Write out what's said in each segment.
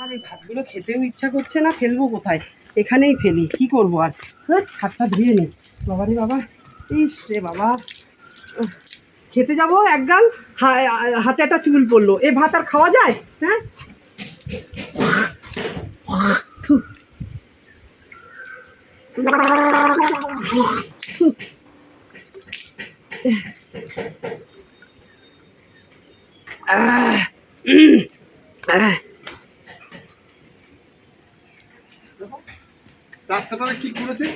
আর এই ভাতগুলো খেতেও ইচ্ছা করছে না, ফেলবো কোথায়? এখানেই ফেলি, কি করবো আর। হাতটা ধুয়ে নি। বাবা রে বাবা, ইস রে বাবা, খেতে যাবো এক গাল, হাতে একটা চুল পড়লো। এ ভাত আর খাওয়া যায়? হ্যাঁ, রাস্তাটা কি করেছে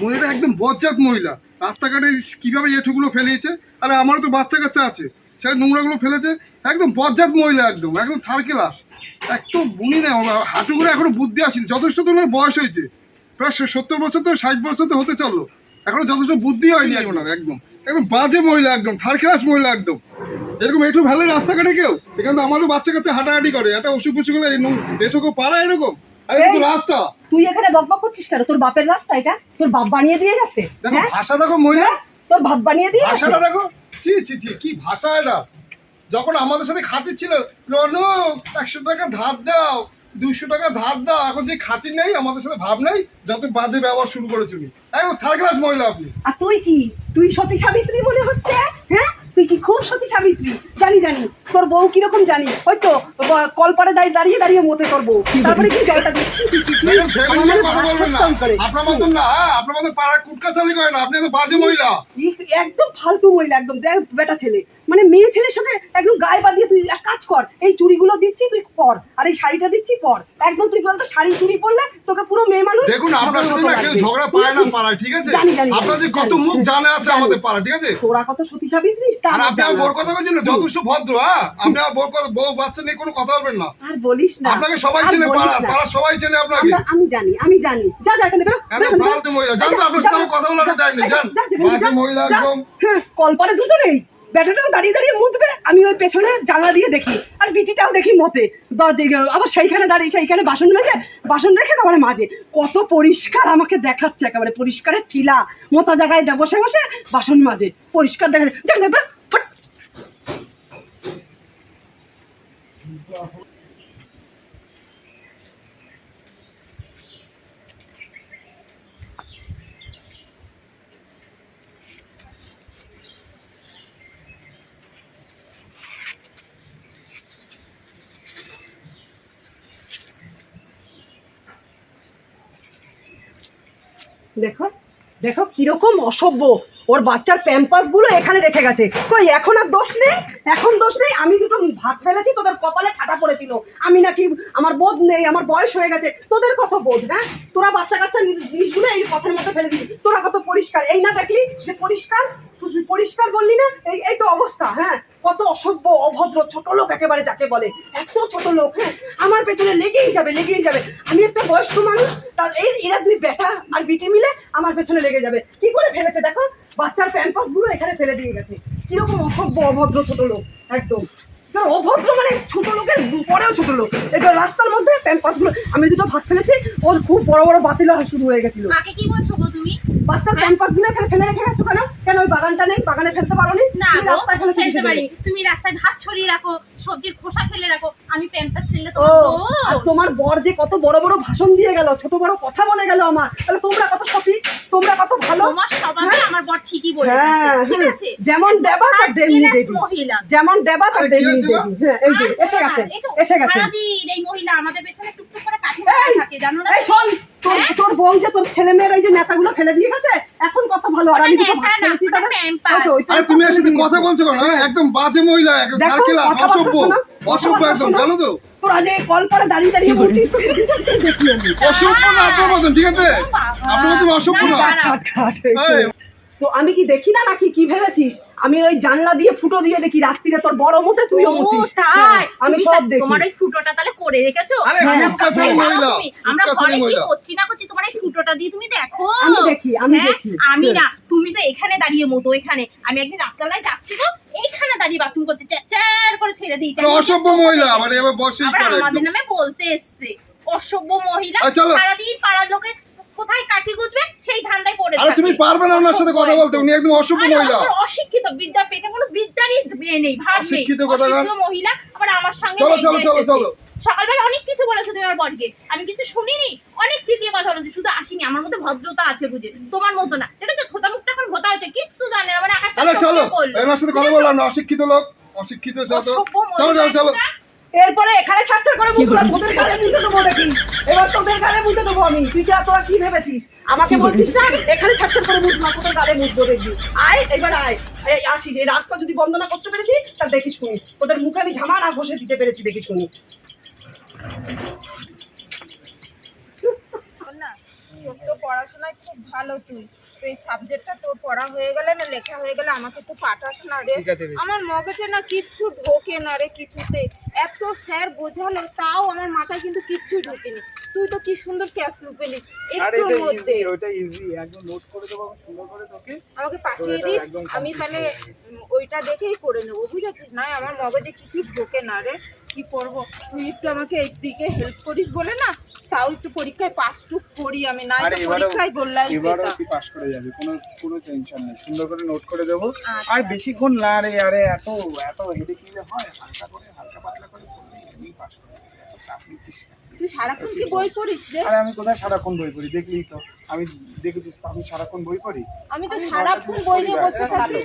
মহিলা, একদম বজ্জাত মহিলা। রাস্তাঘাটে কিভাবে এঁঠোগুলো ফেলিয়েছে। আরে আমারও তো বাচ্চা কাচ্চা আছে, সে নোংরাগুলো ফেলেছে। একদম বজ্জাত মহিলা, একদম একদম থার্ড ক্লাস। একদম বুনি নেই, হাঁটুগুলো এখনো বুদ্ধি আসেনি। যথেষ্ট তো ওনার বয়স হয়েছে, প্রায় 70 বছর, তো 60 বছর তো হতে চললো, এখনো যথেষ্ট বুদ্ধি হয়নি ওনার। একদম একদম বাজে মহিলা, একদম থার্ড ক্লাস মহিলা। একদম এরকম এঁঠো ফেলে রাস্তাঘাটে কেউ? এখানে তো আমারও বাচ্চা কাচ্চা হাঁটাহাঁটি করে, একটা অসুখ বিসুখ হলে এঁঠোকে পাড়া এরকম। রাস্তা তুই এখানে বকবক করছিস কেন? তোর বাপের রাস্তা এটা, তোর বাপ বানিয়ে দিয়ে গেছে। দেখো ভাষা দেখো মহিলা, তোর বাপ বানিয়ে দিয়ে ভাষাটা দেখো। ছি ছি ছি, কি ভাষা এটা! যখন আমাদের সাথে খাতির ছিল, রনু 100 টাকা ধার দাও, 200 টাকা ধার দাও, এখন যে খাতির নেই, আমাদের সাথে ভাব নেই, যত বাজে ব্যবহার শুরু করেছ তুমি। একদম থার্ড ক্লাস মহিলা আপনি। আর তুই কি, তুই সতী সাবিত্রী মনে হচ্ছে? হ্যাঁ, তুই কি খুব সতী সাবিত্রী? জানি জানি, তোর বউ কিরকম জানি, হয়তো কলপারে দাঁড়িয়ে দাঁড়িয়ে মতে তোর বউ, তারপরে কি জলটা দিচ্ছি। কথা বলবেন না, আপনার মতন না, আপনার মতন পাড়ার কুটকা চালি করে না, আপনি তো বাজে মহিলা, একদম ফালতু মহিলা, একদম বেটা ছেলে, মানে মেয়ে ছেলের সাথে একদম গায়ে বাঁধিয়ে। তুই এক কাজ কর, এই চুড়িগুলো দিচ্ছি তুই পর, আর এই শাড়িটা দিচ্ছি পর। একদম তুই বলতো শাড়ি চুড়ি পরলে তোকে পুরো মেয়ে মানুষ। দেখুন আপনার সাথে না কেউ ঝগড়া পায় না পাড়ায়, ঠিক আছে? আপনার যে কত মুখ জানা আছে আমাদের পাড়া, ঠিক আছে? তোরা কত সতী সাবিত্রী। আর আপনি আমার বউর কথা বলছেন যথেষ্ট ভদ্র। হ্যাঁ, আপনি আমার বউ বাচ্চা নিয়ে কোনো কথা বলবেন না। আর বলিস না, আপনাকে সবাই চেনে, পাড়া সবাই চেনে আপনাকে। আমি জানি। যা যা, এখানে বেরো। ফালতু মহিলা, জান তো আপনার সাথে কথা বলার টাইম নেই, জান। বাজে মহিলা একদম। হ্যাঁ, কলপারে দুজনেই ব্যাটাটাও দাঁড়িয়ে দাঁড়িয়ে মুতবে, আমি ওই পেছনে জানলা দিয়ে দেখি, আর বিটিটাও দেখি মতে। আবার সেইখানে দাঁড়িয়ে সেইখানে বাসন রেখে তারপরে মাঝে কত পরিষ্কার আমাকে দেখাচ্ছে, একেবারে পরিষ্কারের ঠিলা, মোতা জায়গায় বসে বসে বাসন মাঝে পরিষ্কার দেখা যায়। দেখো দেখো কিরকম অসভ্য, ওর বাচ্চার প্যাম্পাস গুলো এখানে রেখে গেছে। কই, এখন আর দোষ নেই, এখন দোষ নেই। আমি দুটো ভাত ফেলেছি, তোদের কপালে ঠাটা পড়েছিল। আমি নাকি, আমার বোধ নেই, আমার বয়স হয়ে গেছে, তোদের কত বোধ? হ্যাঁ, তোরা বাচ্চা কাচ্চা জিনিসগুলো এই পথের মধ্যে ফেলে দিবি। তোরা কত পরিষ্কার, এই না দেখলি যে পরিষ্কার, তুই পরিষ্কার বললি না, এই তো অবস্থা। হ্যাঁ, কত অসভ্য, অভদ্র, ছোট লোক একেবারে যাকে বলে, এত ছোট লোক। হ্যাঁ, আমার পেছনে লেগেই যাবে। আমি একটা বয়স্ক মানুষ, তার এরা দুই বেটা আর বিটি মিলে আমার পেছনে লেগে যাবে। কি করে ফেলেছে দেখো, বাচ্চার প্যাম্পাস গুলো এখানে ফেলে দিয়ে গেছে। কিরকম অসভ্য, অভদ্র, ছোট লোক একদম। অভদ্র মানে ছোট লোকের পরেও ছোট লোক। এবার রাস্তার মধ্যে প্যাম্পাস গুলো, আমি দুটো ভাত ফেলেছি, ওর খুব বড় বড় বাতিল শুরু হয়ে গেছিল। কাকে কি বলছো গো তুমি? বাচ্চার প্যাম্পাস গুলো এখানে ফেলে রেখে গেছো কেন? কেন ওই বাগানটা নেই, বাগানে ফেলতে পারোনি? না, রাস্তায় ফেলতে পারি। তুমি রাস্তায় ভাত ছড়িয়ে রাখো, সবজির খোসা ফেলে রাখো, আমি প্যাম্পাস ফেললে তো আর তোমার বর যে কত বড় বড় ভাষণ দিয়ে গেল, ছোট বড় কথা বলে গেল আমার, তাহলে তোমরা কত সতী, তোমরা কত ভালো। তোমার স্বভাবে আমার বর ঠিকই বলেছে, ঠিক আছে? যেমন দেবা তার তেমনি দেবী, মহিলা যেমন দেবা তার তেমনি দেবী। হ্যাঁ, এই যে এসে গেছে। সারাদিন এই মহিলা আমাদের পেছনে টুকটুক করে কাঠি থাকে, জানো না? এই শোন, তোর বউ যে তোর ছেলে মেয়ের এই যে নেতাগুলো ফেলে দিয়ে গেছে, এখন কত ভালো। আর আমি দুটো ভাত ফেলেছি, আরে তুমি এর সাথে কথা বলছো কেন? একদম বাজে মহিলা, একদম থার্ড ক্লাস, অসভ্য একদম, জানো তো? তোরা যে কলপারে দাঁড়িয়ে দাঁড়িয়ে বলতিস, অসভ্য না আপনার মতন, ঠিক আছে? আপনার মতন অসভ্য না। তো আমি কি দেখি না নাকি? কি ভেবেছিস আমি ওই জানলা দিয়ে ফুটো দিয়ে দেখি রাত্রিরে? তোর বড় মতে তুইও মতিস। আমি সব দেখি। তোমার ওই ফুটোটা তাহলে করে রেখেছো? আরে ফুটকাছাড়ি মহিলা, আমরা ঘরে কি করছি না করছি, তোমার এই ফুটোটা দিয়ে তুমি দেখো। আমি দেখি। আমি না, তুমি তো এখানে দাঁড়িয়ে মতো, এখানে আমি একদিন রাত্রেবেলায় যাচ্ছি তো, এইখানে দাঁড়িয়ে বাথরুম করছে, চ্যার করে ছেড়ে দিয়েছে। অসভ্য মহিলা, মানে এবার বসে আমাদের নামে বলতে এসছে অসভ্য মহিলা। সারাদিন পাড়ার লোকে কোথায় কাঠি গুছবে সেই ধান্দায় পড়ে থাকে। আরে তুমি পারবে না ওনার সাথে কথা বলতে, উনি একদম অসভ্য মহিলা। অশিক্ষিত, বিদ্যা পেটে কোনো বিদ্যারই নেই, ভাব নেই, অশিক্ষিত মহিলা। আবার আমার সঙ্গে চলো সকালবেলা অনেক কিছু বলেছো তুমি আমার বরকে, আমি কিছু শুনিনি, অনেক চিটিয়ে কথা বলেছি, শুধু আসিনি, আমার মধ্যে ভদ্রতা আছে বুঝে, তোমার মতো না। ঠিক আছে, থোতা মুখটা এখন ভোতা হয়েছে, কিচ্ছু জানে না, মানে আকাশটা চলো চলো, করলো। এনার সাথে কথা বললাম না, অশিক্ষিত লোক, অশিক্ষিত সাথে। অসভ্য চলো চলো চলো। মহিলা একটা। এরপরে এখানে ছাড়ছাড় করে মুখগুলো তোদের গালে মুখে দেবো দেখি, এবার তোদের গালে মুখে দেবো আমি। তুই তোরা কি ভেবেছিস আমাকে বলছিস না? এখানে ছাড়ছাড় করে মুখ না, তোদের গালে মুখবো দেখবি। আয় এবার আয়, এই আসিস, এই রাস্তা যদি বন্ধ না করতে পেরেছি তা দেখিস শুনি, তোদের মুখে আমি ঝামা না ঘষে দিতে পেরেছি দেখিস শুনি। না, তোর তো পড়াশোনায় খুব ভালো, তুই তো এই সাবজেক্টটা তোর পড়া হয়ে গেলে না, লেখা হয়ে গেলে আমাকে একটু পাঠাস না রে। আমার মগজে না কিচ্ছু ঢোকে না রে, কিছুতে। এত স্যার বোঝালো তাও আমার মাথায় কিন্তু কিচ্ছু ঢোকেনি। তুই তো কি সুন্দর ক্যাশ পেলিস একটুর মধ্যে। ওটা ইজি, একদম নোট করে দেবো সুন্দর করে তোকে। আমাকে পাঠিয়ে দিস, আমি তাহলে ওইটা দেখেই করে নেবো, বুঝেছিস? না আমার মগজে কিছু ঢোকে না রে, কি করব? তুই একটু আমাকে একদিকে হেল্প করিস বলে না, তাও একটু পরীক্ষায় পাসটুক করি আমি, না আরে পরীক্ষায় গোল্লাই এবারও পেতাম। তুই পাস করে যাবি, কোনো টেনশন নেই, সুন্দর করে নোট করে দেবো। আচ্ছা। আর বেশিক্ষণ না রে, আরে এত হেডেক নিলে হয়? হালকা পাতলা করে করলে এমনি পাস করে যাবি, এত চাপ নিচ্ছিস কেন? তুই সারাক্ষণ কি বই পড়িস রে? আরে আমি কোথায় সারাক্ষণ বই পড়ি, দেখলি তো, আমি দেখেছিস তো আমি সারাক্ষণ বই পড়ি। আমি তো সারাক্ষণ বই নিয়ে বসে থাকি।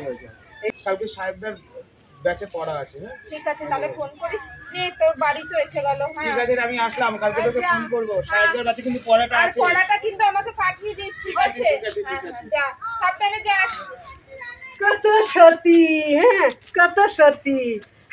কালকে সাহেবদের ব্যাচে পড়া আছে, হ্যাঁ? ঠিক আছে, তাহলে ফোন করিস। নে, তোর বাড়ি তো এসে গেল। ঠিক হ্যাঁ, আছে, আমি আসলাম, কালকে তোকে আচ্ছা। ফোন করবো। সাহেবদের ব্যাচে কিন্তু পড়াটা আর আছে। পড়াটা কিন্তু আমাকে পাঠিয়ে দিস, ঠিক আছে? ঠিক আছে, ঠিক হ্যাঁ, আছে। যা, সাবধানে যাস। কত সত্যি, হ্যাঁ কত সত্যি।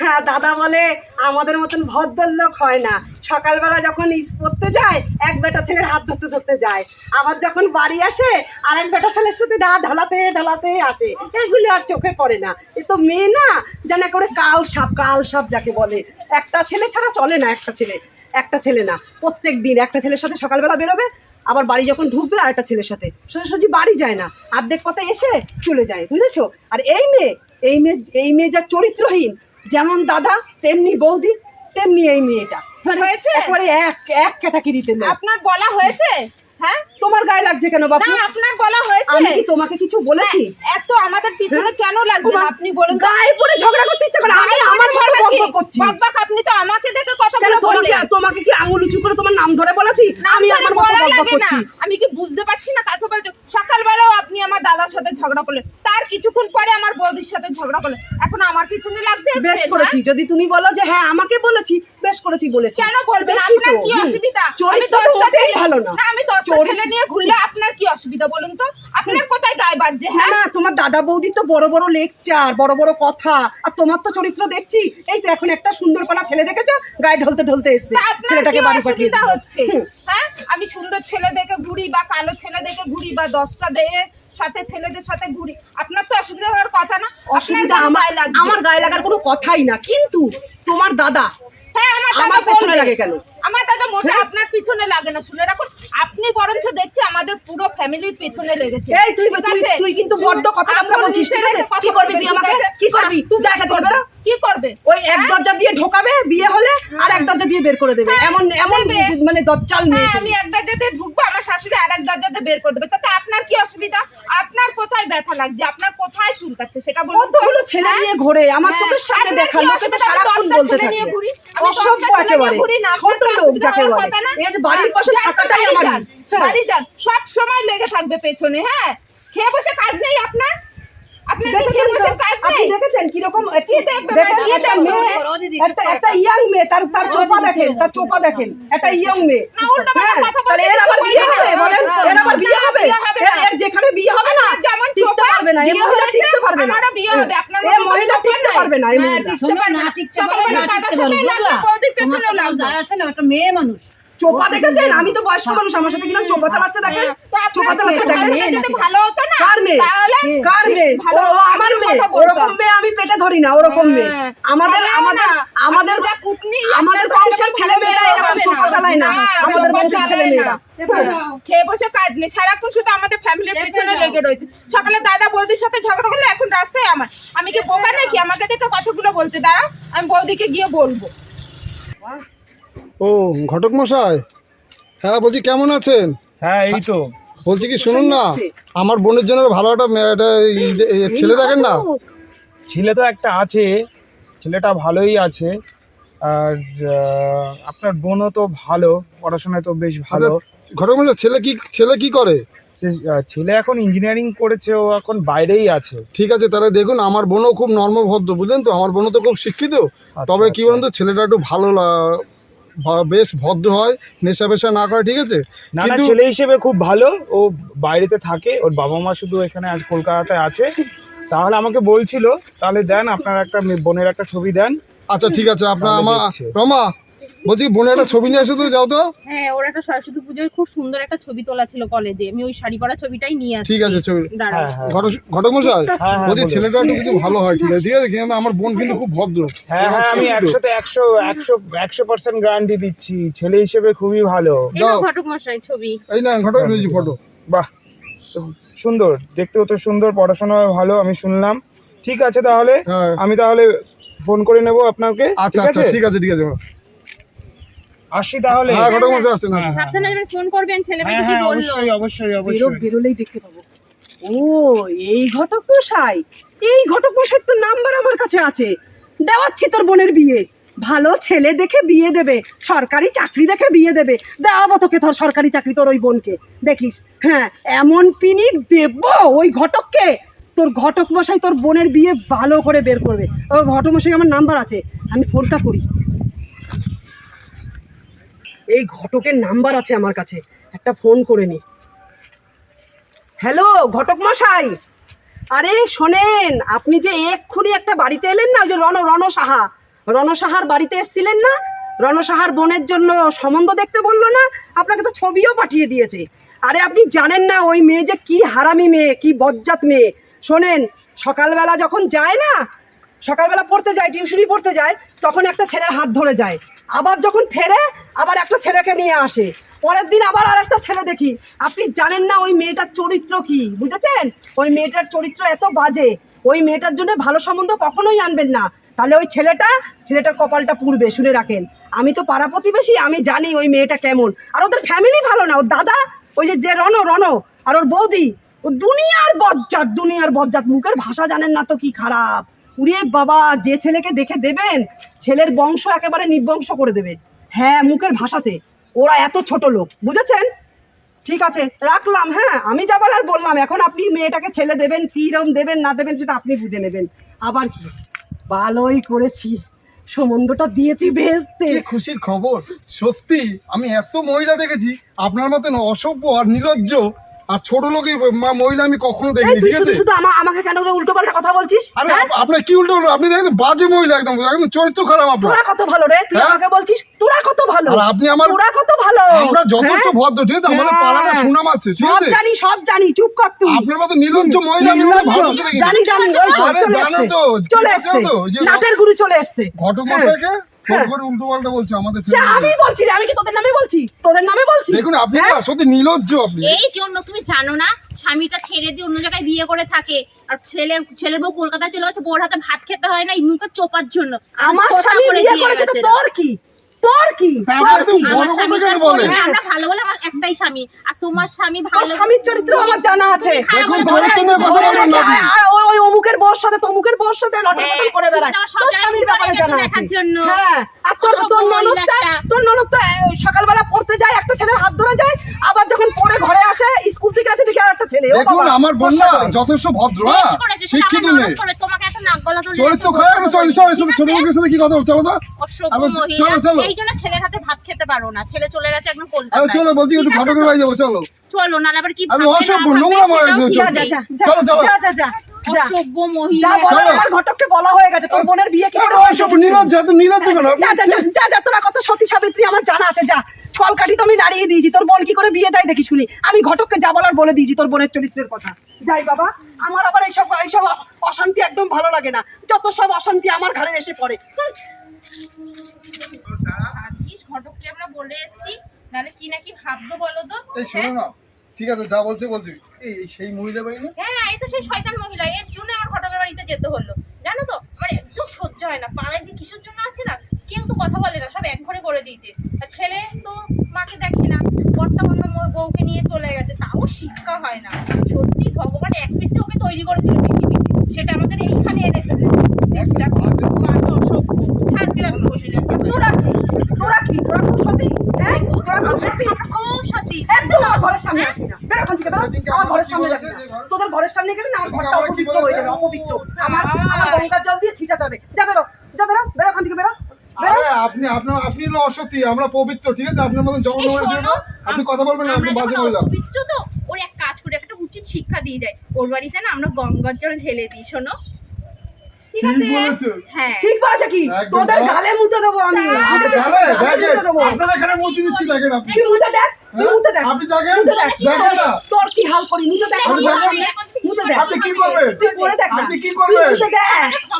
হ্যাঁ, দাদা বলে আমাদের মতন ভদ্রলোক হয় না। সকালবেলা যখন পড়তে যায় এক বেটা ছেলের হাত ধরতে ধরতে যায়, আবার যখন বাড়ি আসে আর এক বেটা ছেলের সাথে না ঢলাতে ঢলাতে আসে। এগুলি আর চোখে পড়ে না। এ তো মেয়ে না, জানে করে কাল সাপ যাকে বলে। একটা ছেলে ছাড়া চলে না, একটা ছেলে না, প্রত্যেক দিন একটা ছেলের সাথে সকালবেলা বেরোবে, আবার বাড়ি যখন ঢুকবে আর একটা ছেলের সাথে। সোজাসুজি বাড়ি যায় না, অর্ধেক কথা এসে চলে যায়, বুঝেছো? আর এই মেয়ে যা চরিত্রহীন, যেমন দাদা তেমনি বৌদি তেমনি এই মেয়েটা, মানে হয়েছে? একেবারে এক ক্যাটাগরিতে নেই। আপনার বলা হয়েছে? হ্যাঁ, তোমার গায়ে লাগছে কেন বাবু? না আপনার বলা হয়েছে। আমি কি তোমাকে কিছু বলেছি? এত আমাদের পিছনে কেন লাগবে আপনি বলুন তো? গায়ে পড়ে ঝগড়া করতে ইচ্ছা করে, আমি আমার মতো বকবক করছি। বকবক আপনি তো আমাকে দেখে কথা কেন বলে তোমাকে কি আঙুল উঁচু করে তোমার নাম ধরে বলেছি? আমি আমার মতো বকবক করছি। আমি কি বুঝতে পারছি না কাকে বলছো? সকালবেলাও আপনি আমার দাদার সাথে ঝগড়া করলেন, তার কিছুক্ষণ পরে আমার বৌদির সাথে ঝগড়া করলেন, এখন আমার পিছনে লাগতে এসেছেন, বেশ হ্যাঁ? করেছি, যদি তুমি বলো যে হ্যাঁ আমাকে বলেছি, বেশ করেছি বলেছি। কেন বলবেন? দেখি আপনার তো, কি অসুবিধা? আমি চরিত্র তো 10টা ওটাই ছেলে- ভালো না। আমি 10টা ছেলে নিয়ে ঘুরলে আপনার কি অসুবিধা বলুন তো? আপনার কোথায় গায়ে বাজছে? না হ্যাঁ, না, তোমার দাদা বৌদির তো বড় বড় লেকচার, বড় বড় কথা, আর তোমার তো চরিত্র দেখছি। এই তো এখন একটা সুন্দরপাড়া ছেলে দেখেছো, গায়ে ঢলতে ঢলতে এসছে, তা আপনার ছেলেটাকে কি বাড়ি পাঠিয়ে অসুবিধা দিল। হচ্ছে? হ্যাঁ, আমি সুন্দর ছেলে দেখে ঘুরি বা কালো ছেলে দেখে ঘুরি বা 10টা সাথে ছেলেদের সাথে ঘুরি, আপনার তো অসুবিধা হওয়ার কথা না। অসুবিধা আপনার আমার গায়ে লাগছে। আমার গায়ে লাগার কোনো কথাই না, কিন্তু তোমার দাদা হ্যাঁ, আমার পেছনে লাগে কেন? আমার দাদা মোটে হ্যাঁ? আপনার পিছনে লাগে না, শুনে রাখুন। আপনি বরঞ্চ দেখছি আমাদের পুরো ফ্যামিলির পিছনে লেগেছে। এই তুই ঠিক তুই আছে? তুই কিন্তু বড্ড কথাবার্তা আপনার বলছিস, ঠিক নিজের আছে? কথা কি করবি বলবেন, তুই ঠিক আমাকে? আছে? কি করবি? তুমি জায়গা থেকে বেরো। কি করবে? ওই এক দরজা দিয়ে ঢোকাবে, বিয়ে হলে আর এক দরজা দিয়ে বের করে দেবে, এমন দেবে। মানে দজ্জাল মেয়ে হ্যাঁ, তুমি। আমি এক দরজাতে ঢুকবো, আমার শাশুড়ি আর এক দরজাতে বের করে দেবে, তাতে আপনার কি অসুবিধা? আপনার কোথায় ব্যথা লাগছে, আপনার কোথায় চুলকাচ্ছে সেটা বলুন তো। কতগুলো ছেলে হ্যাঁ? নিয়ে ঘোরে, আমার হ্যাঁ, চোখের সামনে আপনার দেখা, কি লোকে তো অসুবিধা? আমি সারাক্ষণ 10টা বলতে ছেলে থাকে। নিয়ে ঘুরি, আমি 10টা অসভ্য ছেলে নিয়ে একেবারে, ঘুরি না, ছোট আপনার লোক অসুবিধা যাকে হওয়ার বলে। কথা না। এর বাড়ির পাশে যান, থাকাটাই বাড়ি আমার যান, হ্যাঁ। বাড়ি যান, সব সময় লেগে থাকবে পেছনে। হ্যাঁ, খেয়ে বসে কাজ নেই আপনার? আপনার কি খেয়ে বসে কাজ আপনি নেই? দেখেছেন কিরকম কি দেখবে? দেখেন, কি একটা দেখবে? মেয়ে, একটা ইয়াং মেয়ে, তার চোপা দেখেন, তার চোপা দেখেন, একটা ইয়াং মেয়ে। না, উল্টোপাল্টা হ্যাঁ, কথা বলতে তাহলে এর আবার কিছু বিয়ে বলবে হবে না। বলেন? এর আবার বিয়ে না, হবে? বিয়ে হবে না। এর যেখানে বিয়ে হবে না, আপনার যেমন টিকতে চোপা, পারবে না, এই বিয়ে মহিলা হয়েছে, টিকতে পারবে না। আমারও বিয়ে হবে, আপনার এই মতো মহিলা চোপা টিকতে নাই। পারবে না, এই হ্যাঁ, মহিলা। টিকতে পারবে না। সকালবেলা দাদার সাথে লাগলো, বৌদির পেছনেও লাগলো। একটা মেয়ে মানুষ চোপা দেখেছেন? আমি তো বয়স্ক মানুষ, আমার সাথে কিনা চোপা চালাচ্ছে দেখেন, তো আপনার চোপা চালাচ্ছে দেখেন। মেয়ে যদি ভালো হতো না, কার মেয়ে? তাহলে কার মেয়ে? ভালো ও আমার মেয়ে, কথা বলতাম। ওরকম মেয়ে আমি পেটে ধরি না, ওরকম মেয়ে। হ্যাঁ। আমাদের হবে আমাদের না। আমাদের আপনি যা কুটনি, আমাদের আপনার বংশের বাড়িতে ছেলে মেয়েরা হবে এরকম না। চোপা চালায় না, আমাদের চোপা বংশের ছেলে চালায় মেয়েরা। না। খেয়ে বসে কাজ নেই, সারাক্ষণ শুধু আমাদের ফ্যামিলির পিছনে লেগে রয়েছে। সকালে দাদা বৌদির সাথে ঝগড়া করলে এখন রাস্তায় আমার। আমি কি বোকা নাকি আমাকে দেখে কথাগুলো বলতে? দাঁড়া, আমি বৌদিকে গিয়ে বলবো। ও ঘটক মশাই, হ্যাঁ বলছি কেমন আছেন? হ্যাঁ, এই তো বলছি কি শুনুন না, আমার বোনের জন্য ভালো একটা ছেলে দেখেন না। ছেলে তো একটা আছে, ছেলেটা ভালোই আছে, আর আপনার বোনও তো ভালো, পড়াশোনায় তো বেশ ভালো। ঘটক মশাই ছেলে কি করে? ছেলে এখন ইঞ্জিনিয়ারিং করেছে, ও এখন বাইরেই আছে। ঠিক আছে, তাহলে দেখুন আমার বোনও খুব নর্মভদ্র, বুঝলেন তো, আমার বোনও তো খুব শিক্ষিত। তবে কি বলুন তো, ছেলেটা একটু ভালো বেশ ভদ্র হয়, নেশা পেশা না করে, ঠিক আছে? না না, কিন্তু ছেলে হিসেবে খুব ভালো। ও বাইরেতে থাকে, ওর বাবা মা শুধু এখানে আজ কলকাতাতে আছে। তাহলে আমাকে বলছিল, তাহলে দেন আপনার একটা বোনের একটা ছবি দেন। আচ্ছা ঠিক আছে, আপনার তাহলে আমার দেখছি। রমা বলছি বোনের একটা ছবি নিয়ে আসো তো, যাও তো। হ্যাঁ, ওর একটা সরস্বতী পুজোয় খুব সুন্দর একটা ছবি তোলা ছিল কলেজে, আমি ওই শাড়ি পরা ছবিটাই নিয়ে আসছি। ঠিক আছে, ছবি দাঁড়াও। হ্যাঁ হ্যাঁ ঘটক মশাই হ্যাঁ, বলছি বলুন। ছেলেটা একটু কিন্তু ভালো হয়, ঠিক আছে? ঠিক আছে, কিন্তু আমার বোন কিন্তু খুব ভদ্র। হ্যাঁ হ্যাঁ, আমি 100% গ্যারান্টি দিচ্ছি, ছেলে হিসেবে খুবই ভালো। এই নাও ঘটক মশাই ছবি। এই না ঘটক ফটো। বাহ, তো সুন্দর, দেখতেও তো সুন্দর, পড়াশোনাও ভালো আমি শুনলাম। ঠিক আছে, তাহলে হ্যাঁ আমি তাহলে ফোন করে নেব আপনাকে। আচ্ছা আচ্ছা, ঠিক আছে ঠিক আছে। আসি তাহলে। হ্যাঁ ঘটক মশাই আসেন। হ্যাঁ, সাবধানে যাবেন, ফোন করবেন ছেলেটা হ্যাঁ কি হ্যাঁ, বললো। অবশ্যই অবশ্যই অবশ্যই। বেরোলেই দেখতে পাবো। ও, এই ঘটক মশাই, এই ঘটক মশাই তো নাম্বার আমার কাছে আছে। দেওয়াচ্ছি তোর বোনের বিয়ে, ভালো ছেলে দেখে বিয়ে দেবে, সরকারি চাকরি দেখে বিয়ে দেবে। দেওয়াবো তোকে তোর সরকারি চাকরি, তোর ওই বোনকে দেখিস। হ্যাঁ, এমন পিনিক দেব ওই ঘটককে, তোর ঘটক মশাই তোর বোনের বিয়ে ভালো করে বের করবে। ও ঘটক মশাই আমার নাম্বার আছে, আমি ফোনটা করি। এই ঘটকের নাম্বার আছে আমার কাছে, একটা ফোন করে নি। হ্যালো ঘটক মশাই, আরে শোনেন, আপনি যে এক্ষুনি একটা বাড়িতে এলেন না, ওই যে রণ সাহার বাড়িতে এসেছিলেন না, রণ সাহার বোনের জন্য সম্বন্ধ দেখতে বললো না, আপনাকে তো ছবিও পাঠিয়ে দিয়েছে। আরে আপনি জানেন না ওই মেয়ে যে কি হারামি মেয়ে, কি বজ্জাত মেয়ে। শোনেন, সকালবেলা যখন যায় না, সকালবেলা পড়তে যায়, টিউশনি পড়তে যায়, তখন একটা ছেলের হাত ধরে যায়, আবার যখন ফেরে আবার একটা ছেলেকে নিয়ে আসে, পরের দিন আবার আর একটা ছেলে দেখি। আপনি জানেন না ওই মেয়েটার চরিত্র কি, বুঝেছেন? ওই মেয়েটার চরিত্র এত বাজে, ওই মেয়েটার জন্য ভালো সম্বন্ধ কখনোই আনবেন না, তাহলে ওই ছেলেটার কপালটা পুড়বে, শুনে রাখেন। আমি তো পাড়া প্রতিবেশী, আমি জানি ওই মেয়েটা কেমন। আর ওদের ফ্যামিলি ভালো না, ওর দাদা ওই যে রণ আর ওর বৌদি, ও দুনিয়ার বজ্জাত, মুখের ভাষা জানেন না তো কি খারাপ। উরে বাবা, যে ছেলেকে দেখে দেবেন, ছেলের বংশ একেবারে নির্বংশ করে দেবে। হ্যাঁ, মুখের ভাষাতে ওরা এত ছোট লোক, বুঝেছেন? ঠিক আছে, রাখলাম। হ্যাঁ, আমি যা বলার বললাম, এখন আপনি মেয়েটাকে ছেলে দেবেন, কিরম দেবেন না দেবেন সেটা আপনি বুঝে নেবেন। আবার কি, ভালোই করেছি, সম্বন্ধটা দিয়েছি ভেস্তে। কি খুশির খবর, সত্যি আমি এত মহিলা দেখেছি, আপনার মতন অসভ্য আর নির্লজ্জ আর ছোট লোকই মহিলা আমি কখনো এই দেখিনি, তুই ঠিক শুধু আছে? শুধু আমাকে কেন উল্টো পাল্টা কথা বলছিস? আরে আপনার কি উল্টো হলো? আপনি দেখেন বাজে মহিলা, একদম একদম চরিত্র খারাপ আপনার। তোরা কত ভালো রে, তুই হ্যাঁ? আমাকে বলছিস তোরা কত ভালো? আর আপনি তোরা কত ভালো? আমরা যথেষ্ট হ্যাঁ? ভদ্র, ঠিক আছে? আমাদের হ্যাঁ। পাড়াটা সুনাম আছে, ঠিক সব আছে? জানি, চুপ কর তুই। আপনার মতো নির্লজ্জ মহিলা আমি নির্লজ্জ। ভালোবাসি দেখিনি। জানি, ওই তো আরে চলে জানো এসছে, তো, চলে কি এসছে, জানো তো, যে নাটের গুরু চলে এসছে। ঘটক হ্যাঁ। মশাইকে ফোন হ্যাঁ। করে উল্টো পাল্টা বলছে আমাদের সে আমি বলছি রে, আমি কি তোদের নামে বলছি? দেখুন আপনি না সত্যি নির্লজ্জ আপনি। এই জন্য তুমি জানো না, স্বামীটা ছেড়ে দিয়ে অন্য জায়গায় বিয়ে করে থাকে, আর ছেলের বউ কলকাতায় চলে গেছে, বউর হাতে ভাত খেতে হয় না এই মুখের চোপার জন্য। আমার খোঁটা স্বামী করে বিয়ে দিয়ে করেছে তো গেছে। তোর কি? তারপরে তো আমার বড় কথা স্বামী কেন তো বলে? বলে, আমরা ভালো বলে আমার একটাই স্বামী, আর তোমার স্বামী তোর ভালো। স্বামীর চরিত্র আমার জানা আছে। দেখুন চরিত্র নিয়ে কথা বলবেন না আপনি। ওই অমুকের বউর সাথে তমুকের বউর সাথে লটপট করে বেড়ায়, তুমি তো আমার সব তোর জায়গায় স্বামীর ব্যাপারে ফুটবলে জানা গেছে আছে। দেখার জন্য। হ্যাঁ, আর তোর অসভ্য তোর মহিলা একটা। ননদ তো সকালবেলা পড়তে যায়, একটা ছেলের হাত ধরে যায়, আবার যখন পড়ে ঘরে আসে, স্কুল থেকে আসে দেখি আর একটা ছেলে। ও দেখুন বাবা, আমার বোন না যথেষ্ট ভদ্র, বেশ হ্যাঁ করেছে, সেটা শিক্ষিত আমার মেয়ে, ননদ করে, তোমাকে এত নাক গলা ধরে চরিত্র এত খারাপ। বলতে চল বলছে, চল ঠিক ছোট আছে? লোকের সাথে কি কথা বল, চলো তো। অসভ্য আবার মহিলা, চলো। এই জন্য ছেলের হাতে ভাত খেতে পারো না, ছেলে চলে গেছে একদম আরে কলকাতায়। চলো বলছি একটু ঠিক আছে ঘটকের তো? বাড়ি যাবো, চলো। চলো না, আবার কি আমি ভাববে না অসভ্য ভাববে নোংরা সেটাও মহিলা, ঠিক যা নেই। যা চলো চলো। যা অসভ্য যা মহিলা। বলার চলো। আমার ঘটককে বলা হয়ে গেছে, তোর বোনের বিয়ে কি করে আরে হয়েছে? অসভ্য নির্লজ্জ, এত নির্লজ্জ কেন আপনি? যা তোরা কত সতী সাবিত্রী আমার জানা আছে, যা কলকাঠি তো আমি নাড়িয়ে দিয়েছি, তোর বোন কি করে বিয়ে দেয় দেখি শুনি। আমি ঘটককে যা বলার বলে দিয়েছি তোর বোনের চরিত্রের কথা। যাই বাবা, আমার আবার এইসব অশান্তি একদম ভালো লাগে না, যত সব অশান্তি আমার ঘরে এসে পড়ে। ভাগ্যিস ঘটককে আমরা বলে এসেছি, নাহলে কি নাকি ভাবতো বলো তো। এই শোনো না, ঠিক আছে যা বলছি এই সেই মহিলা বাড়ি না? হ্যাঁ, এই তো সেই শয়তান মহিলা, এর জন্য আমার ঘটকের বাড়িতে যেতে হলো, জানো তো? আমার একদম সহ্য হয় না, পাড়ায় যে কিসের জন্য আছে না, কেউ তো কথা বলে না, সব এক ঘরে করে দিয়েছে। আর ছেলে তো মাকে দেখে না, বরটা অন্য বউকে নিয়ে চলে গেছে, তাও শিক্ষা হয় না। সত্যি ভগবান এক পিসে ওকে তৈরি করেছিল পৃথিবীতে, সেটা আমাদের এইখানে এনে ফেলে। অসভ্য থার্ড ক্লাস মহিলা। কি তোরা খুব সত্যি হ্যাঁ তোরা খুব সত্যি খুব সত্যি একদম আমার ঘরের সামনে আসবি না বেরো ওখান থেকে বেরো আমার ঘরের সামনে যাবি না তোদের ঘরের সামনে গেলে না আমার ঘরটা অপবিত্র হয়ে যাবে অপবিত্র আমার গঙ্গার জল দিয়ে ছিটাতে হবে যা বেরো বেরো ওখান থেকে বেরো আরে আপনি হলো অসতী, আমরা পবিত্র, ঠিক আছে? আপনার মতন জঘন্য মহিলা ছিল না। আপনি কথা বলবেন না, আপনি বাজে মহিলা। অপবিত্র তো ওর এক কাজ করে একটা উচিত শিক্ষা দিয়ে যায়, ওর বাড়িতে না আমরা গঙ্গার জল ঢেলে দিই, শোনো ঠিক আছে? বলেছো? হ্যাঁ ঠিক বলেছে কি একদম তোদের বাহ। গালে মুতে দেবো আমি আপনি গালে দেখেন, মুতে দেবো। আপনার এখানে মতি দিচ্ছি, দেখেন আপনি। তুই মুতে দেখ তুই মুতে দেখ আপনি দেখেন, মুতে দেখ দেখেন না। তোর কি হাল করি মুতে দেখ আপনি দেখেন। মুতে দেখ আপনি কি করবেন? তুই পড়ে দেখ না আপনি কি করবেন? তুই মুতে দেখ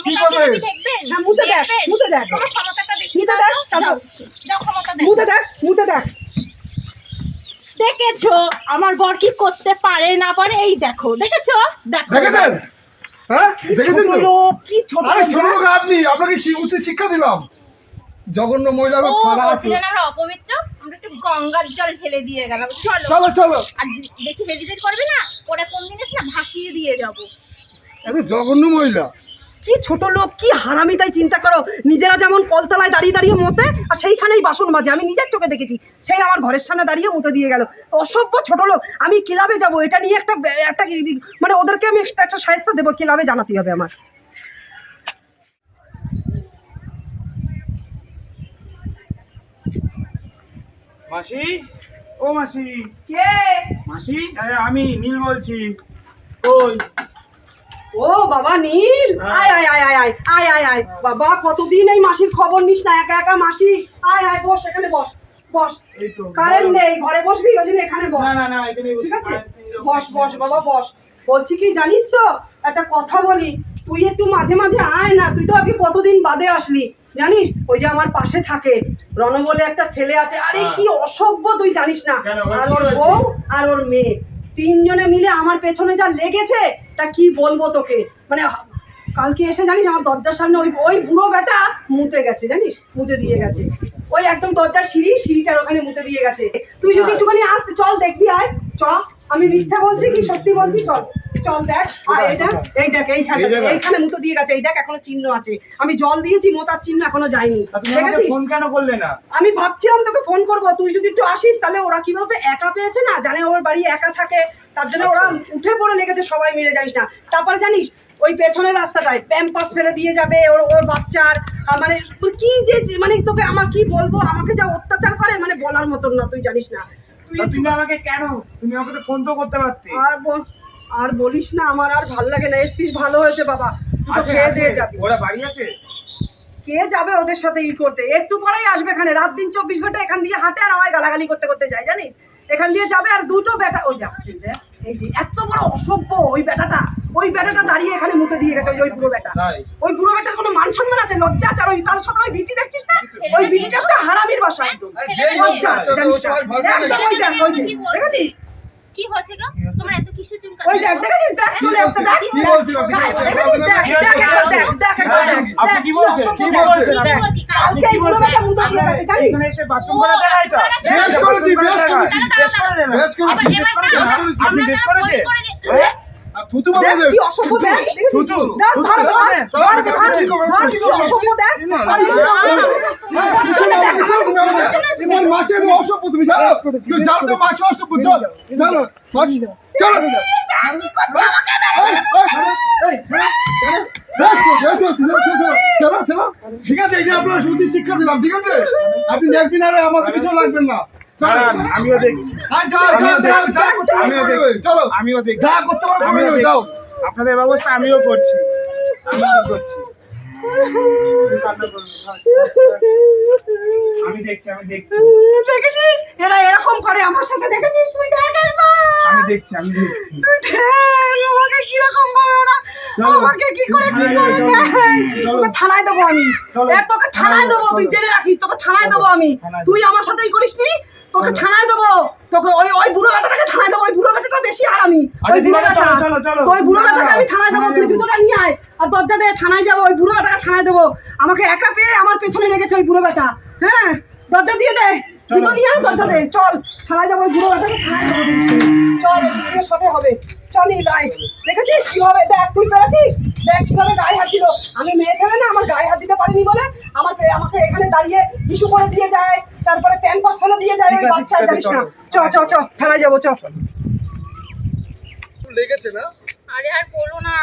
কি করবেন? দেখবেন হ্যাঁ মুতে দেখ মুতে দেখ তোমার ক্ষমতাটা দেখি মুতে দেখ তারপর দাও ক্ষমতা দেখ মুতে দেখ দেখেছো আমার বর কি করতে পারে না পারে, এই দেখো দেখেছো দেখো দেখেছেন? হ্যাঁ দেখেছেন ছোট তো? লোক কি ছোট আরে লোক ছোট লোক আপনি, আপনাকে উচিত শিক্ষা দিলাম। জঘন্য মহিলা ও লোক খারাপ আছে। বলছিলেন আমরা অপবিত্র, আমরা একটু গঙ্গার জল ঢেলে দিয়ে গেলাম, চলো চলো চলো, আর বেশি হেজিটেট করবে না, ওরা কোন দিন এসে না ভাসিয়ে দিয়ে যাবো। এত জঘন্য মহিলা। কি ছোট লোক কি হারামি তাই চিন্তা করো নিজেরা যেমন কলতলায় দাঁড়িয়ে দাঁড়িয়ে মতে আর সেইখানেই বাসন মাজে আমি নিজের চোখে দেখেছি সেই আমার ঘরের সামনে দাঁড়িয়ে মুতে দিয়ে গেল অসভ্য ছোট লোক আমি ক্লাবে যাব এটা নিয়ে একটা মানে ওদেরকে আমি একটা সাহায্য দেবো ক্লাবে জানাতে হবে আমার মাসি, ও মাসি, কে মাসি, আরে আমি নীল বলছি। ওই ও বাবা নীল আয় আয় আয় আয় আয় আয় আয় আয় বাবা কতদিন এই মাসির খবর নিস না একা একা মাসি আয় আয় বস এখানে বস বস এই তো কারেন্ট নেই ঘরে বসবি ওই জন্য এখানে বস না না না এখানে ঠিক আছে বস বস বাবা বস বলছি কি জানিস তো একটা কথা বলি তুই একটু মাঝে মাঝে আয় না তুই তো আজকে কতদিন বাদে আসলি জানিস ওই যে আমার পাশে থাকে রণ বলে একটা ছেলে আছে আরে কি অসভ্য তুই জানিস না কেন? আর কি ওর হয়েছে? বউ আর ওর মেয়ে তিনজনে মিলে আমার পেছনে যা লেগেছে তা কি বলবো তোকে মানে কালকে এসে জানিস আমার দরজার সামনে ওই ওই বুড়ো বেটা মুতে গেছে জানিস মুতে দিয়ে গেছে ওই একদম দরজার সিঁড়িটার ওখানে মুতে দিয়ে গেছে তুই যদি একটুখানি আসতে চল দেখবি আয় চ আমি মিথ্যা বলছি কি সত্যি বলছি চল চল দেখ আর এই দেখ এইখানে মুতে দিয়ে গেছে এই দেখ এখনো চিহ্ন আছে আমি জল দিয়েছি মোতার চিহ্ন এখনো যায়নি তা তুমি ঠিক আমাকে আছে ফোন কেন করলে না? আমি ভাবছিলাম তোকে ফোন করবো তুই যদি একটু আসিস তাহলে ওরা কি বলতো একা পেয়েছে না জানে ওর বাড়ি একা থাকে তার জন্য ওরা উঠে পড়ে লেগেছে সবাই মিলে জানিস না তারপরে জানিস ওই পেছনের রাস্তাটায় প্যাম্পাস ফেলে দিয়ে যাবে ওর বাচ্চার মানে কি যে মানে তোকে আমার কি বলবো আমাকে যা অত্যাচার করে মানে বলার মতন না তুই জানিস না তা তুমি আমাকে কেন, তুমি আমাকে তো ফোন তো করতে পারতে। আর বলিস না আমার আর ভাল লাগে না এসছিস ভালো হয়েছে বাবা তুই তো আছে, খেয়ে আছে। দিয়ে যাবি ওরা বাড়ি আছে? কে যাবে ওদের সাথে করতে একটু পরেই আসবে এখানে রাত দিন 24 ঘন্টা এখান দিয়ে হাঁটে আর আমায় গালাগালি করতে করতে যায় জানিস এখান দিয়ে যাবে আর দুটো বেটা ওই আসছে এই যে এত বড় অসভ্য ওই বেটাটা দাঁড়িয়ে এখানে মুতে দিয়ে গেছে ওই বুড়ো বেটা তাই? ওই বুড়ো বেটার কোনো মান সম্মান আছে লজ্জা আছে আর ওই তার সাথে ওই বিটি দেখছিস না ওই বিটিটা তো হারামির বাসা একদম যেই লজ্জা হোক, জানিস না। ওই ভয় পেয়ে একদম ওই দেখ, ওই যে, দেখেছিস কি হয়েছে গো তোমার এত কিসের চুলকা ওই দেখ দেখেছিস দেখ চলে আসতে দেখ কি বলছিল? দেখেছিস দেখ দেখ একবার দেখ দেখ একবার দেখ আপনি কি বলছেন? অসভ্য কি দেখ, বলছেন? দেখ। কালকে এই বুড়ো বেটা মুতে দিয়ে গেছে জানিস এখানে এসে বাথরুম করা জায়গা এটা? বেশ করেছি, বেশ করেছি। বেশ করে দেন। বেশ করেছি, এবার বেশ করেছি। আপনি বেশ করেছে? হ্যাঁ? আর থুতু বাবা দেখ দেখ। কি অসভ্য দেখ দেখেছিস? থুতু, দেখ, থুতু, ধর, ধর, ধর, ধর, ধর, ধর, কি অসভ্য দেখ। আর এই পিছনে দেখ, তোমার মাসের অসভ্য, তুমি জানো? তুমি জানো তো মাসের অসভ্য, চল, জানো? চলো। ঠিক আছে, এটা আপনার সত্যি শিক্ষা দিলাম, ঠিক আছে? আপনি একদিন আরে আমাদের কিছু লাগবেন না। চলো। আমিও দেখছি, আমিও দেখছি। চলো, আমিও দেখছি, যা করতে পারো করে আমিও নেবে, দেখছি। যাও। আপনাদের ব্যবস্থা আমিও করছি, আমিও করছি। কান্না করবেন না। আমি দেখছি, দেখেছিস এরা এরকম করে আমার সাথে দেখেছিস তুই দেখ একবার। আমি দেখছি। তুই দেখ আমাকে কিরকম ভাবে ওরা চলো। আমাকে কি করে চলো। দেখ তোকে থানায় দেবো আমি চলো। তোকে থানায় দেবো তুই জেনে রাখিস তোকে থানায় দেবো আমি থানায় তুই আমার সাথেই করিস নি তোকে থানায় দেবো তোকে ওই ওই বুড়ো বেটাটাকে থানায় দেবো ওই বুড়ো বেটাটা বেশি হারামি আরে ওই বুড়ো ঠিক আছে, বেটা চলো, চলো। তো ওই বুড়ো না, বেটাকে না, আমি থানায় দেবো থানায় তুই দেবো। জুতোটা নিয়ে আয় আর দরজা দিয়ে থানায় যাবো ওই বুড়ো বেটাকে থানায় দেবো আমাকে একা পেয়ে আমার পেছনে লেগেছে ওই বুড়ো বেটা হ্যাঁ দরজা দিয়ে দে জুতো নিয়ে আয় দরজা দে চল থানায় যাবো ওই বুড়ো বেটাকে থানায় যাবো চল ওদিকে সাথে হবে চল লাই দেখেছিস কিভাবে দেখ তুই পেরেছিস দেখ কিভাবে গায়ে হাত দিল আমি মেয়ে ছেলে না আমার গায়ে হাত দিতে পারিনি বলে আমাকে এখানে দাঁড়িয়ে ইস্যু করে দিয়ে যায় তারপরে প্যাম্পাস ফেলে দিয়ে যায় ওই বাচ্চার, জানিস না। চ চ চ থানায় যাবো, চ। লেগেছে না? আরে আর বলো না,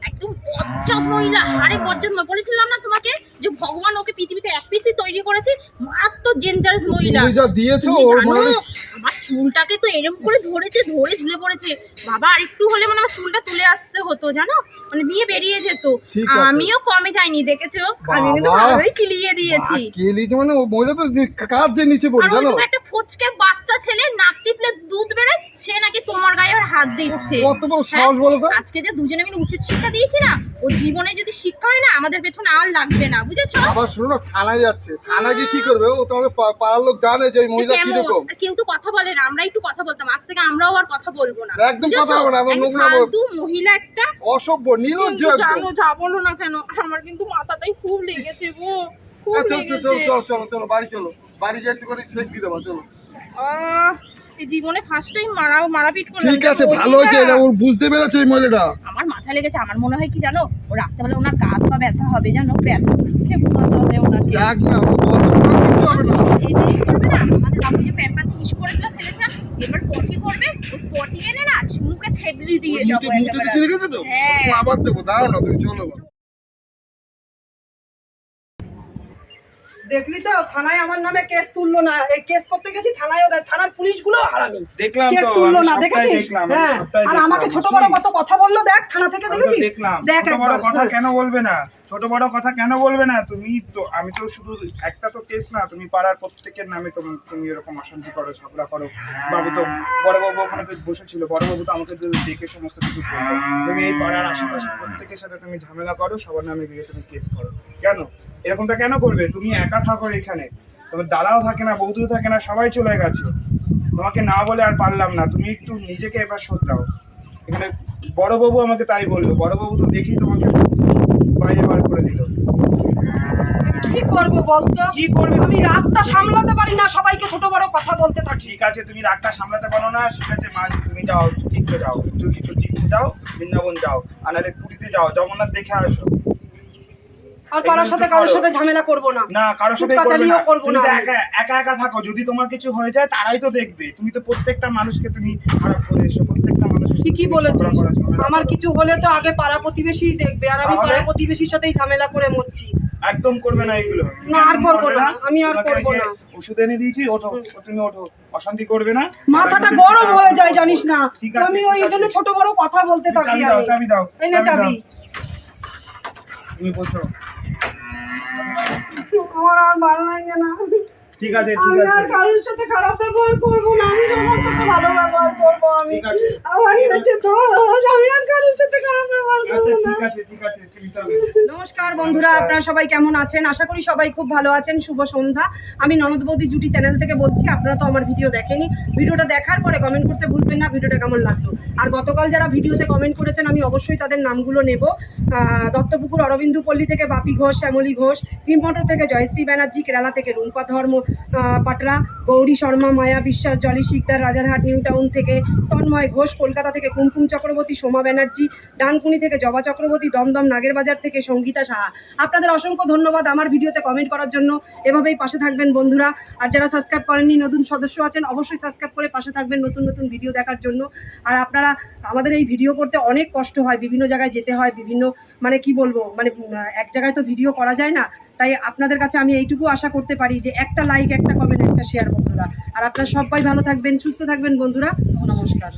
একদম বজ্জাত মহিলা। আরে বজ্জাত মহিলা বলেছিলাম না তোমাকে যে ভগবান ওকে পৃথিবীতে এক পিসই তৈরি করেছে, মারাত্মক ডেঞ্জারাস মহিলা। তুমি যা দিয়েছো তুমি ওর জানো, মানে আমার চুলটাকে তো এরকম করে ধরেছে, ধরে ঝুলে পড়েছে বাবা। আর একটু হলে মানে আমার চুলটা তুলে আসতে হতো জানো, মানে দিয়ে বেরিয়ে যেত। ঠিক আছে। আমিও কমে যাইনি, দেখেছো? আমি কিন্তু বাবা। ভালোই কিলিয়ে দিয়েছি। কেলিছে মানে ও মহিলা তো কাজ যে নিচে আর পড়ে জানো। ওইদিকে একটা ফচকে বাচ্চা ছেলে নাক টিপলে দুধ বেরোয়, সে নাকি তোমার গায়ে আর হাত দিচ্ছে। কত বড় সাহস বলো তো। আজকে যে দুজনে মিলে উচিত শিক্ষা দিয়েছি না, ও জীবনে যদি শিক্ষা হয় না, আমাদের পেছনে আর লাগবে না, বুঝেছো? আবার শুনো না, থানায় যাচ্ছে। থানা গিয়ে কি করবে? ও তোমাকে পাড়ার লোক জানে যে ওই মহিলা কেমন? কিরকম। আর কেউ তো কথা বলে না, আমরা একটু কথা বলতাম। আজ থেকে আমরাও আর কথা বলবো না, একদম বুঝেছো? কথা হবে না, একদম এক নোংরা ফালতু মহিলা একটা। অসভ্য নির্লজ্জ কিন্তু একদম। জানো, যা বলো না কেন, আমার কিন্তু মাথাটাই খুব লেগেছে গো, খুব চলো লেগেছে। চলো চলো চলো চলো বাড়ি চলো, বাড়ি গিয়ে একটু করে শেক দিয়ে দেবো চলো। এই জীবনে ফার্স্ট টাইম মারাপিট করলাম। ঠিক আছে, ওই ভালো হয়েছে, না, এটা ওর বুঝতে পেরেছে এই মহিলাটা। আমার মাথা লেগেছে। আমার মনে হয় কি জানো, ও রাত্রেবেলা ওনার গা হাত পা ব্যথা হবে জানো, ব্যথা উঠে ঘুমাতে হবে ওনাকে। যাক না, ও দশ কিছু হবে না। এই জিনিস করবে না, আমাদের বাবু যে প্যাম্পাস ইস্যু করেছিল ফেলেছিলাম, এবার পটি করবে, ওই পটি এনে না মুখে থেবলি দিয়ে যাবো মুখে একেবারে। দিচ্ছে দেখেছো তো? হ্যাঁ। ও আবার দেবো, দাঁড়াও না তুমি, চলো। দেখলি তো, থানায় আমার নামে কেস তুললো না। এই কেস করতে গেছি থানায়, ওদের থানার পুলিশগুলো হারামি দেখলাম কেস তো, তুললো আমি না, সবটাই দেখেছিস? দেখলাম, আমি হ্যাঁ, সবটাই আর দেখলাম, আমাকে ছোট বড় শুনি। কত কথা বললো দেখ থানা থেকে, আমি তো দেখেছিস? দেখলাম। দেখ ছোট বড় একবার, কথা হ্যাঁ। কেন বলবে না? ছোট বড় কথা কেন বলবে না? তুমি তো, আমি তো শুধু একটা তো কেস না, তুমি পাড়ার প্রত্যেকের নামে তুমি এরকম অশান্তি করো, ঝগড়া করো। বাবু তো, বড়বাবু ওখানে তো বসেছিল, বড়বাবু তো আমাকে দেখে সমস্ত কিছু বললো। তুমি এই পাড়ার আশেপাশে প্রত্যেকের সাথে তুমি ঝামেলা করো, সবার নামে গিয়ে তুমি কেস করো। কেন এরকমটা কেন করবে? তুমি একা থাকো এখানে, তোমার দাদাও থাকে না, বৌদিও থাকে না, সবাই চলে গেছে। তোমাকে না বলে আর পারলাম না, তুমি একটু নিজেকে এবার শোধরাও। এখানে বড়বাবু আমাকে তাই বললো, বড়বাবু তো দেখি তোমাকে বাইরে বার করে দিল। কি করবো বলতো? কি করবে? আমি রাতটা সামলাতে পারি না, সবাইকে ছোট বড় কথা বলতে থাকি। ঠিক আছে, তুমি রাগটা সামলাতে পারো না, ঠিক আছে মা, তুমি যাও, তীর্থে যাও, একটু তীর্থে যাও, বৃন্দাবন যাও, আর নাহলে পুরীতে যাও, জগন্নাথ দেখে আসো। আর কারোর সাথে কারোর সাথে ঝামেলা করবো না, না, কারোর সাথে কাচালিও করবো তুমি না তো আমি। একা একা থাকো, যদি তোমার কিছু হয়ে যায় তারাই তো দেখবে। তুমি তো প্রত্যেকটা মানুষকে তুমি খারাপ করে এসো, প্রত্যেকটা মানুষের সাথে ঠিকই তুমি বলেছিস। ঝগড়া করো, ঝামেলা আমার করো। কিছু হলে তো আগে পাড়া প্রতিবেশীই দেখবে, আর আমি তাহলে? পাড়া প্রতিবেশীর সাথেই ঝামেলা করে মরছি। একদম করবে না এগুলো। না, আর করবো না, আমি আর তোমাকে করবো ওই যে না। ওষুধ এনে দিয়েছি, ওঠো, তুমি ওঠো, অশান্তি করবে না। মাথাটা গরম হয়ে যায় জানিস না, ঠিক আছে, আমি ঠিক ওই আছে। জন্য ছোট বড় কথা বলতে থাকি। চাবি দাও, আমি চাবি দাও, এই না চাবি। তুমি বসো। আমার আর ভালো লাগে না, ঠিক আছে, ঠিক আমি আর আছে, কারোর সাথে খারাপ ব্যবহার করবো না, আমি সবার সাথে ভালো ব্যবহার করবো। আমি ঠিক আছে। আমার কাছে তো আমি আর কারোর সাথে খারাপ ব্যবহার আচ্ছা করবো না। ঠিক আছে, ঠিক আছে, তুমি চলো। নমস্কার বন্ধুরা, আপনারা সবাই কেমন আছেন? আশা করি সবাই খুব ভালো আছেন। শুভ সন্ধ্যা। আমি ননদ বৌদি জুটি চ্যানেল থেকে বলছি। আপনারা তো আমার ভিডিও দেখেনি, ভিডিওটা দেখার পরে কমেন্ট করতে ভুলবেন না ভিডিওটা কেমন লাগলো। আর গতকাল যারা ভিডিওতে কমেন্ট করেছেন আমি অবশ্যই তাদের নামগুলো নেব। দত্তপুকুর অরবিন্দু পল্লী থেকে বাপি ঘোষ, শ্যামলী ঘোষ, টিমমটর থেকে জয়শ্রী ব্যানার্জি, কেরালা থেকে রুম্পা ধর্ম পাটরা, গৌরী শর্মা, মায়া বিশ্বাস, জলি শিকদার, রাজারহাট নিউ টাউন থেকে তন্ময় ঘোষ, কলকাতা থেকে কুমকুম চক্রবর্তী, সোমা ব্যানার্জি, ডানকুনি থেকে জবা চক্রবর্তী, দমদম নাগের বাজার থেকে সঙ্গীতা সাহা। আপনাদের অসংখ্য ধন্যবাদ আমার ভিডিওতে কমেন্ট করার জন্য। এভাবেই পাশে থাকবেন বন্ধুরা। আর যারা সাবস্ক্রাইব করেননি, নতুন সদস্য আছেন, অবশ্যই সাবস্ক্রাইব করে পাশে থাকবেন নতুন নতুন ভিডিও দেখার জন্য। আর আপনারা, আমাদের এই ভিডিও করতে অনেক কষ্ট হয়, বিভিন্ন জায়গায় যেতে হয়, বিভিন্ন মানে কি বলবো, মানে এক জায়গায় তো ভিডিও করা যায় না। তাই আপনাদের কাছে আমি এইটুকু আশা করতে পারি যে একটা লাইক, একটা কমেন্ট, একটা শেয়ার বন্ধুরা। আর আপনারা সবাই ভালো থাকবেন, সুস্থ থাকবেন বন্ধুরা। নমস্কার।